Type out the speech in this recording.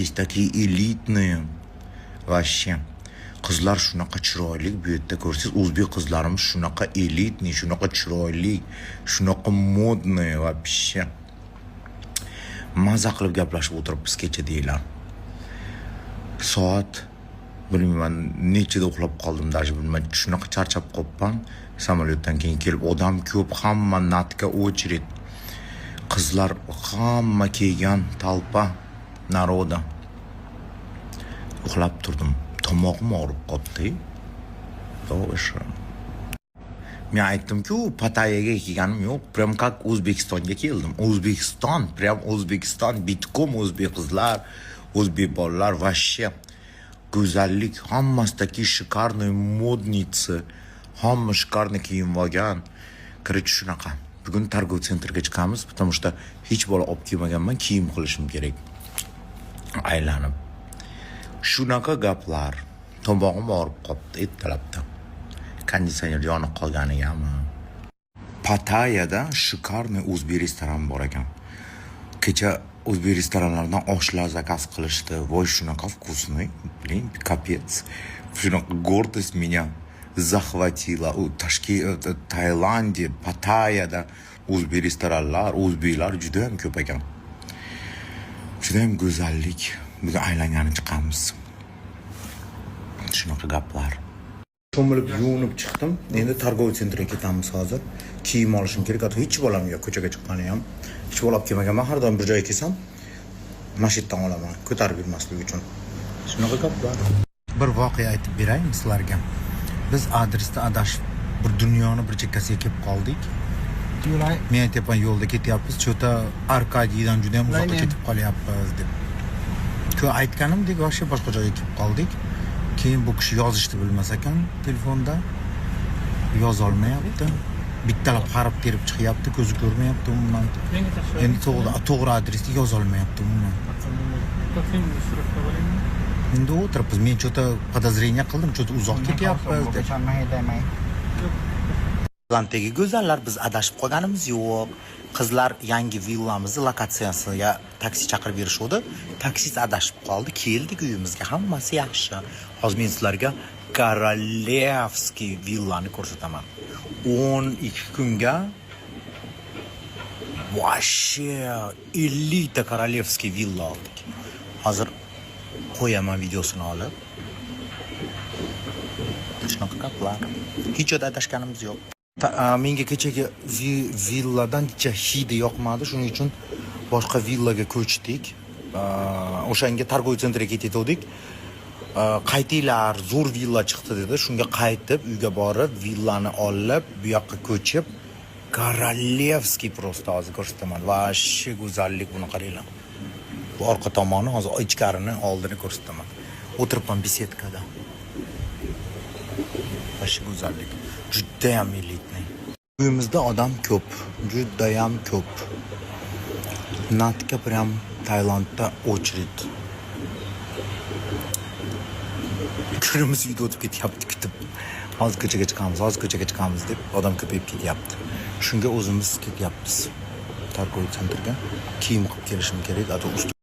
Здесь такие элитные. Вообще. Qizlar shunaqa chiroyli, bu yerda ko'rsangiz, o'zbek qizlarimiz shunaqa elitniy, shunaqa chiroyli, shunaqa modniy вообще. Maza qilib gaplashib o'tiribmiz kecha deylar. Soat bilmayman nechida uxlab qoldim, даже bilmayman. Shunaqa charchab qolibman. Samolyotdan keyin kelib odam ko'p, hamma natka очередь. Qizlar hamma kelgan talpa naroda. Uxlab turdim. Tomog'im og'rib qoldi. To'g'ri. Men aytdim-ku, Patayaga kelganim yo'q, prям как O'zbekistonga keldim. O'zbekiston, prям O'zbekiston, bitkom o'zbek qizlar, o'zbek bolalar, вообще go'zallik, hammasi taki shikarniy modniцы, hamma shikarniy kiyim olgan. Короче, shunaqa. Bugun торговый centrga chiqamiz, потому что hech bola olib kelmaganman, kiyim qilishim kerak. Aylanib. Shunaqa gaplar. Tomog'im og'rib qopti ertalabdan. Konditsioner yonib qolganigami. Patayada shikarniy o'zbek restoran bor ekan. Kecha o'zbek restoranlaridan oshlar zakaz qilishdi. Voy, shunaqa вкусный, блин, капец. Shunaqa гордость меня захватила. U Tailandiya, Patayada o'zbek restoranlar, o'zbeklar juda ham ko'p ekan. Juda ham go'zallik. Bugun aylangani chiqamiz. Shunaqa gaplar. Cho'milib yuvinib chiqdim. Endi торговый centrga ketamiz hozir. Kiyim olishim kerak. Hatto hech bolam yo'q, ko'chaga chiqqanim ham. Hech bola olib kelmaganman. Har doim bir joyga kelsam, mashinadan olaman, ko'tarib yurmaslik uchun. Shunaqa gaplar. Bir voqea aytib beraymi sizlarga. Biz adresda adashib bir dunyoni bir chekkasiga kelib qoldik. Men aytyapman, yo'lda ketyapmiz, cho'ta Arkadiydan juda ham uzoqqa ketib qolyapmiz deb. Ku aytganimdek, boshqa joyga kelib qoldik. Keyin bu kishi yozishni bilmas ekan telefonda. Yoza olmayapti. Bittalab qarib terib chiqyapti, ko'zi ko'rmayapti umuman. Endi to'g'ri adresni yoza olmayapti umuman. Endi o'tiribmiz. Men cho'ta podozreniya qildim, cho'ta uzoq ketyapmiz deb. Atlantaga go'zallar, biz adashib qolganimiz yo'q. Qizlar yangi villamizni lokatsiyasiga taksi chaqirib berishdi. Taksist adashib qoldi, keldik uyimizga, hammasi yaxshi. Hozir men sizlarga Korolevskiy villani ko'rsataman. 12 kunga вообще 50 ta Korolevskiy villa oldik. Hozir qo'yaman videosini olib. Shunaqa gaplar. Hech joyda adashganimiz yo'q. Menga kechagi villadan hidi yoqmadi, shuning uchun boshqa villaga ko'chdik. O'shanga торговый centrga ketdik. Qaytinglar, zo'r villa chiqdi dedi. Shunga qaytib, uyga borib, villani olib, bu yoqqa ko'chib, Korolevskiy просто hozir ko'rsataman. Voshshi go'zallik, buni qaranglar. Bu orqa tomoni, hozir ichkarini, oldini ko'rsataman. O'tiribman besetkada. Voshshi go'zallik. Juda ham elitniy. Uyimizda odam ko'p, juda ham ko'p. Natka prям Tailandda очередь. Ko'rimiz uyda o'tib ketyapti kutib. Hozir ko'chaga chiqamiz deb odam ko'payib ketyapti. Shunga o'zimiz ketyapmiz. Торговый centrga kiyim qilib kelishim kerak.